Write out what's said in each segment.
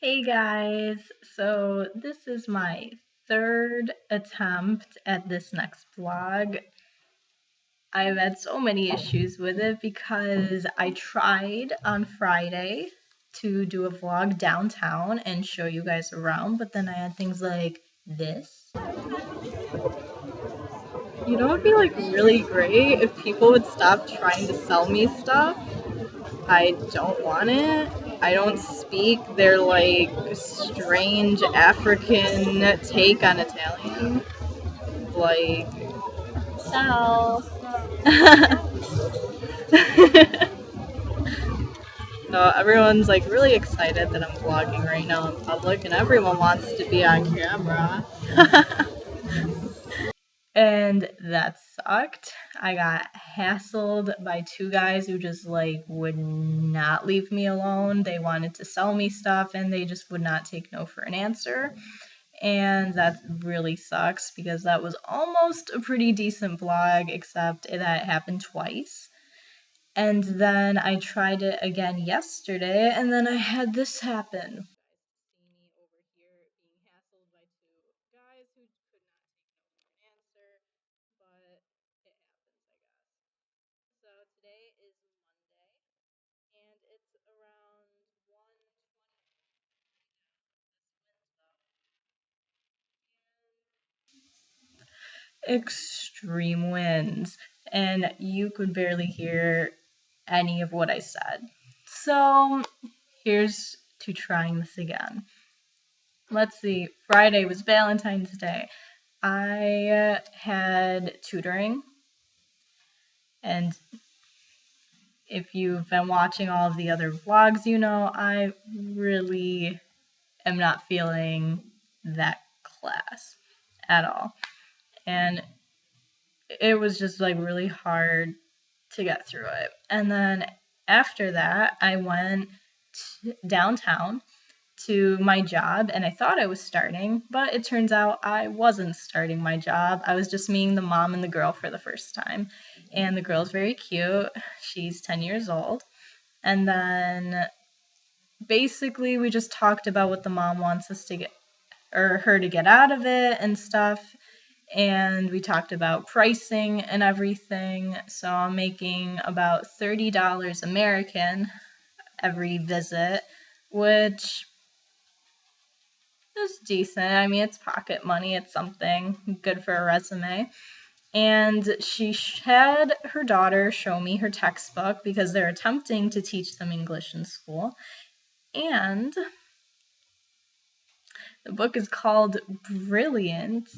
Hey guys, so this is my third attempt at this next vlog. I've had so many issues with it because I tried on Friday to do a vlog downtown and show you guys around, but then I had things like this. You know, it'd be like really great if people would stop trying to sell me stuff. I don't want it. I don't speak their like strange African take on Italian. Like, ciao. So everyone's like really excited that I'm vlogging right now in public, and everyone wants to be on camera. And that sucked. I got hassled by two guys who just like would not leave me alone. They wanted to sell me stuff and they just would not take no for an answer. And that really sucks because that was almost a pretty decent vlog, except that happened twice. And then I tried it again yesterday, and then I had this happen. See me over here being hassled by two guys who could not take no for an answer, but it happens, I guess. So today is Monday, and it's around 1:20. This wind's up, and extreme winds, and you could barely hear any of what I said. So here's to trying this again. Let's see, Friday was Valentine's Day. I had tutoring, and if you've been watching all of the other vlogs, you know I really am not feeling that class at all. And it was just like really hard to get through it. And then after that, I went downtown to my job, and I thought I was starting, but it turns out I wasn't starting my job. I was just meeting the mom and the girl for the first time. And the girl's very cute. She's 10 years old. And then basically we just talked about what the mom wants us to get, or her to get out of it and stuff. And we talked about pricing and everything. So I'm making about $30 American every visit, which is decent. I mean, it's pocket money, it's something good for a resume. And she had her daughter show me her textbook because they're attempting to teach them English in school. And the book is called Brilliant,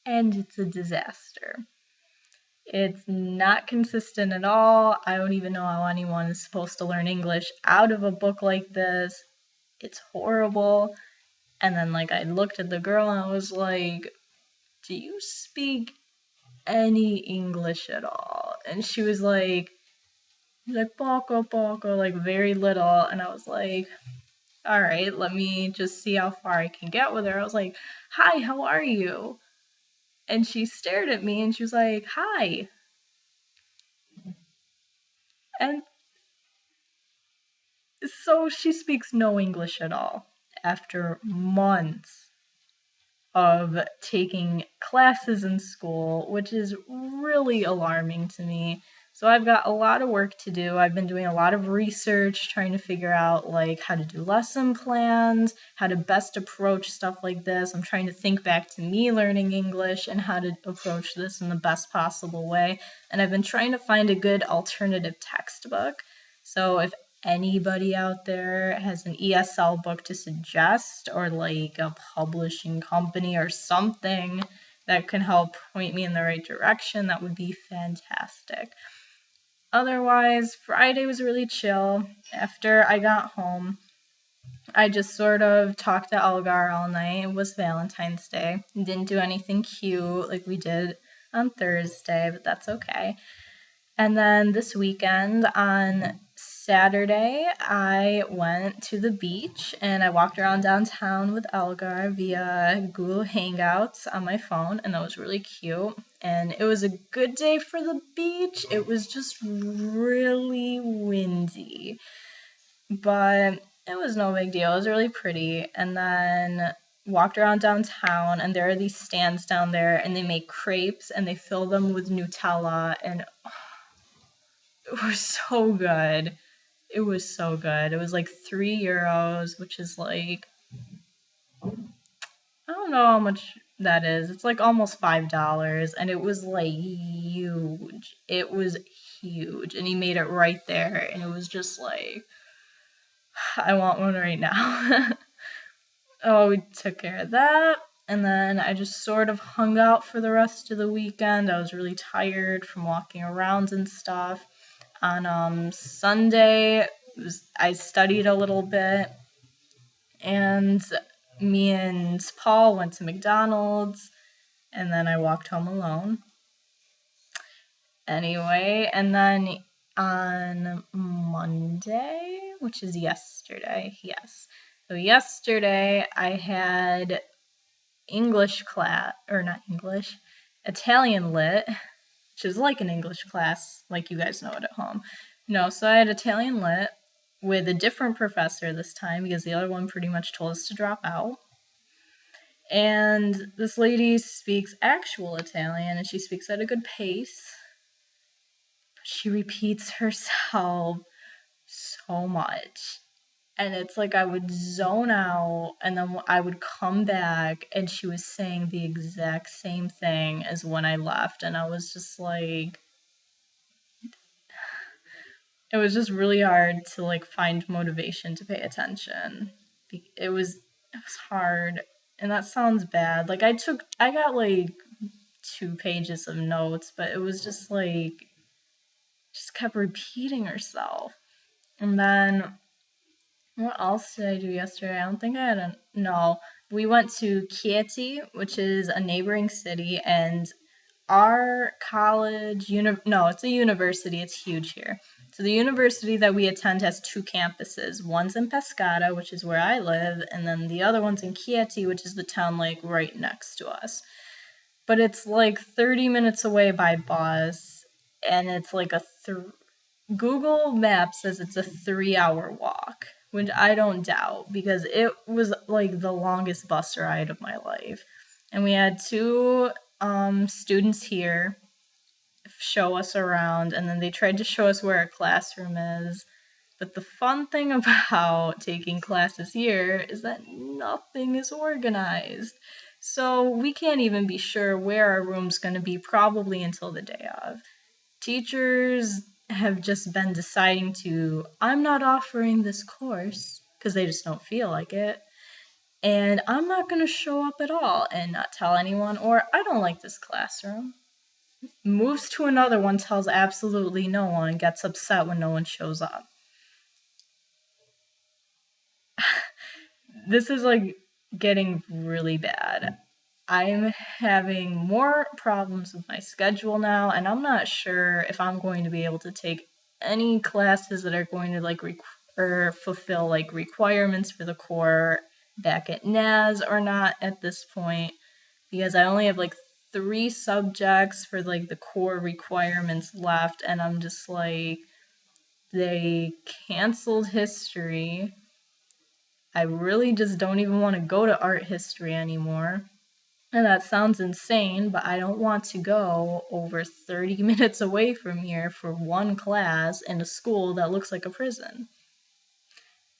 and it's a disaster. It's not consistent at all. I don't even know how anyone is supposed to learn English out of a book like this. It's horrible. And then, like, I looked at the girl and I was like, do you speak any English at all? And she was like poco, like very little. And I was like, all right, let me just see how far I can get with her. I was like, hi, how are you? And she stared at me and she was like, hi. And so she speaks no English at all after months of taking classes in school, which is really alarming to me. So I've got a lot of work to do. I've been doing a lot of research trying to figure out like how to do lesson plans, how to best approach stuff like this. I'm trying to think back to me learning English and how to approach this in the best possible way. And I've been trying to find a good alternative textbook. So if anybody out there has an ESL book to suggest, or like a publishing company or something that can help point me in the right direction, that would be fantastic. Otherwise, Friday was really chill. After I got home, I just sort of talked to Elgar all night. It was Valentine's Day. Didn't do anything cute like we did on Thursday, but that's okay. And then this weekend on Saturday, I went to the beach and I walked around downtown with Elgar via Google Hangouts on my phone, and that was really cute. And it was a good day for the beach. It was just really windy. But It was no big deal. It was really pretty. And then walked around downtown, and there are these stands down there, and they make crepes, and they fill them with Nutella, and it was so good. It was so good. It was like €3, which is like, I don't know how much that is. It's like almost $5, and it was like huge. It was huge, and he made it right there, and it was just like, I want one right now. Oh, we took care of that. And then I just sort of hung out for the rest of the weekend. I was really tired from walking around and stuff. On Sunday, I studied a little bit, and me and Paul went to McDonald's, and then I walked home alone. Anyway, and then on Monday, which is yesterday, yes. So yesterday I had English class, or not English, Italian lit, which is like an English class, like you guys know it at home. No, so I had Italian lit with a different professor this time because the other one pretty much told us to drop out. And this lady speaks actual Italian, and she speaks at a good pace. She repeats herself so much. And it's like I would zone out, and then I would come back, and she was saying the exact same thing as when I left. And I was just like, it was just really hard to like find motivation to pay attention. It was hard, and that sounds bad. Like I got like 2 pages of notes, but it was just like, just kept repeating herself. And then what else did I do yesterday? I don't think I had a no. We went to Chieti, which is a neighboring city, and our college no, it's a university. It's huge here. So the university that we attend has 2 campuses. One's in Pescara, which is where I live, and then the other one's in Chieti, which is the town like right next to us. But it's like 30 minutes away by bus, and it's like Google Maps says it's a 3-hour walk, which I don't doubt because it was like the longest bus ride of my life. And we had 2 students here show us around, and then they tried to show us where our classroom is. But the fun thing about taking classes here is that nothing is organized. So we can't even be sure where our room's going to be probably until the day of. Teachers have just been deciding to, I'm not offering this course because they just don't feel like it. And I'm not going to show up at all and not tell anyone, or I don't like this classroom. Moves to another one, tells absolutely no one, gets upset when no one shows up. This is like getting really bad. I'm having more problems with my schedule now, and I'm not sure if I'm going to be able to take any classes that are going to like or fulfill like requirements for the core back at NAS or not at this point, because I only have like 3 subjects for like the core requirements left, and I'm just like, they canceled history. I really just don't even want to go to art history anymore. And that sounds insane, but I don't want to go over 30 minutes away from here for one class in a school that looks like a prison.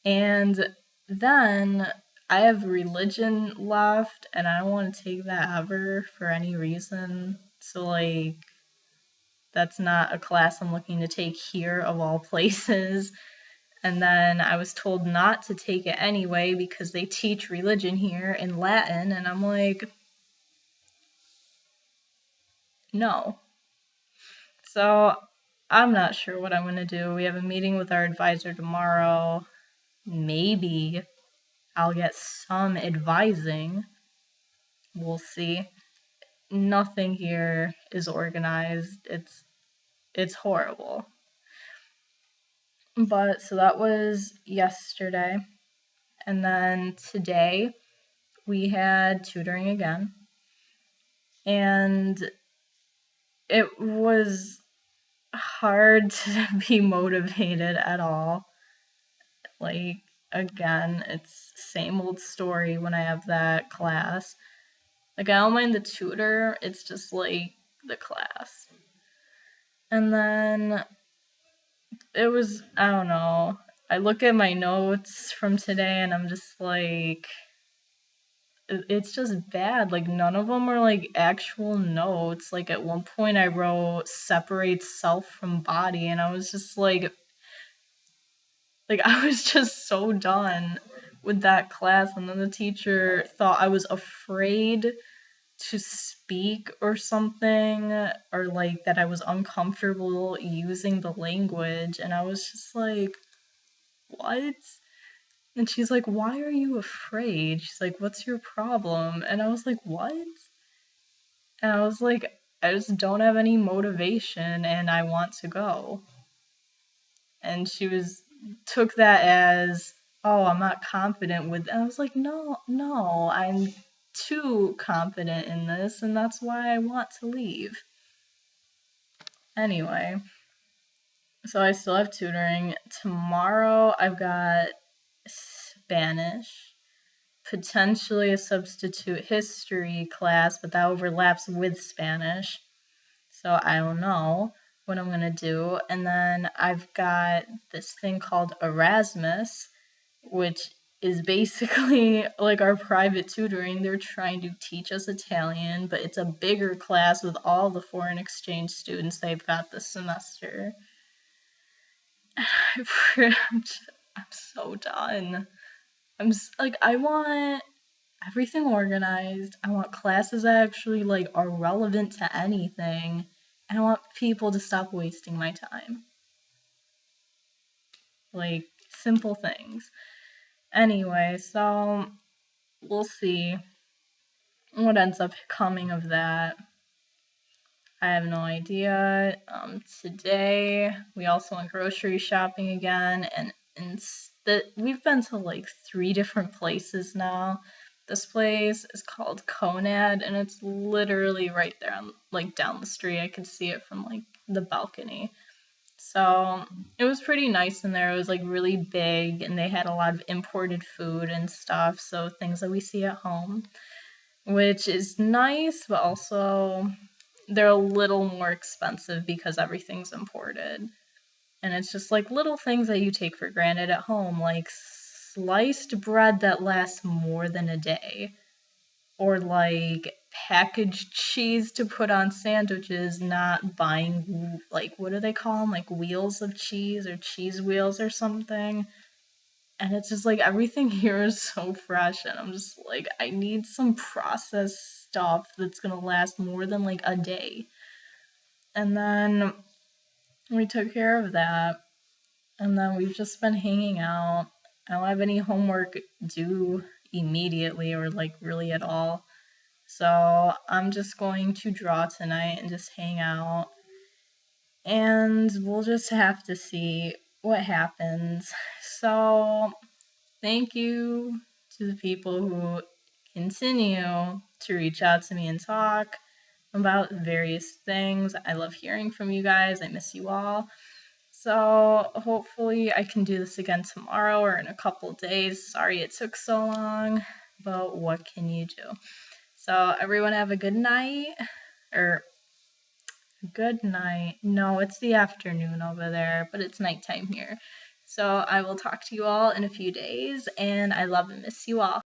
And then I have religion left, and I don't want to take that ever for any reason. So, like, that's not a class I'm looking to take here of all places. And then I was told not to take it anyway because they teach religion here in Latin, and I'm like, no. So I'm not sure what I'm going to do. We have a meeting with our advisor tomorrow. Maybe I'll get some advising. We'll see. Nothing here is organized. It's horrible. But so that was yesterday. And then today we had tutoring again. And it was hard to be motivated at all. Like, again, it's same old story when I have that class. Like, I don't mind the tutor, it's just like the class. And then it was, I don't know. I look at my notes from today and I'm just like, it's just bad. Like, none of them are like actual notes. Like, at one point I wrote separate self from body, and I was just like I was just so done with that class. And then the teacher thought I was afraid to speak or something, or like that I was uncomfortable using the language. And I was just like, what? And she's like, why are you afraid? She's like, what's your problem? And I was like, what? And I was like, I just don't have any motivation and I want to go. And she took that as, oh, I'm not confident with, and I was like, no, I'm too confident in this, and that's why I want to leave. Anyway, so I still have tutoring. Tomorrow I've got Spanish, potentially a substitute history class, but that overlaps with Spanish. So I don't know what I'm gonna do. And then I've got this thing called Erasmus, which is basically like our private tutoring. They're trying to teach us Italian, but it's a bigger class with all the foreign exchange students they've got this semester. I'm so done. I want everything organized. I want classes that actually like are relevant to anything. And I want people to stop wasting my time. Like, simple things. Anyway, so we'll see what ends up coming of that. I have no idea. Today we also went grocery shopping again, and we've been to like 3 different places now. This place is called Conad, and it's literally right there, like down the street. I could see it from like the balcony. So it was pretty nice in there. It was like really big, and they had a lot of imported food and stuff, so things that we see at home, which is nice, but also they're a little more expensive because everything's imported. And it's just like little things that you take for granted at home, like sliced bread that lasts more than a day, or like packaged cheese to put on sandwiches, not buying, like, what do they call them? Like wheels of cheese or cheese wheels or something. And it's just like everything here is so fresh, and I'm just like, I need some processed stuff that's gonna last more than like a day. And then we took care of that, and then we've just been hanging out. I don't have any homework due immediately or like really at all. So I'm just going to draw tonight and just hang out. And we'll just have to see what happens. So thank you to the people who continue to reach out to me and talk about various things. I love hearing from you guys. I miss you all. So hopefully I can do this again tomorrow or in a couple days. Sorry it took so long, but what can you do? So everyone have a good night, or good night. No, it's the afternoon over there, but it's nighttime here. So I will talk to you all in a few days, and I love and miss you all.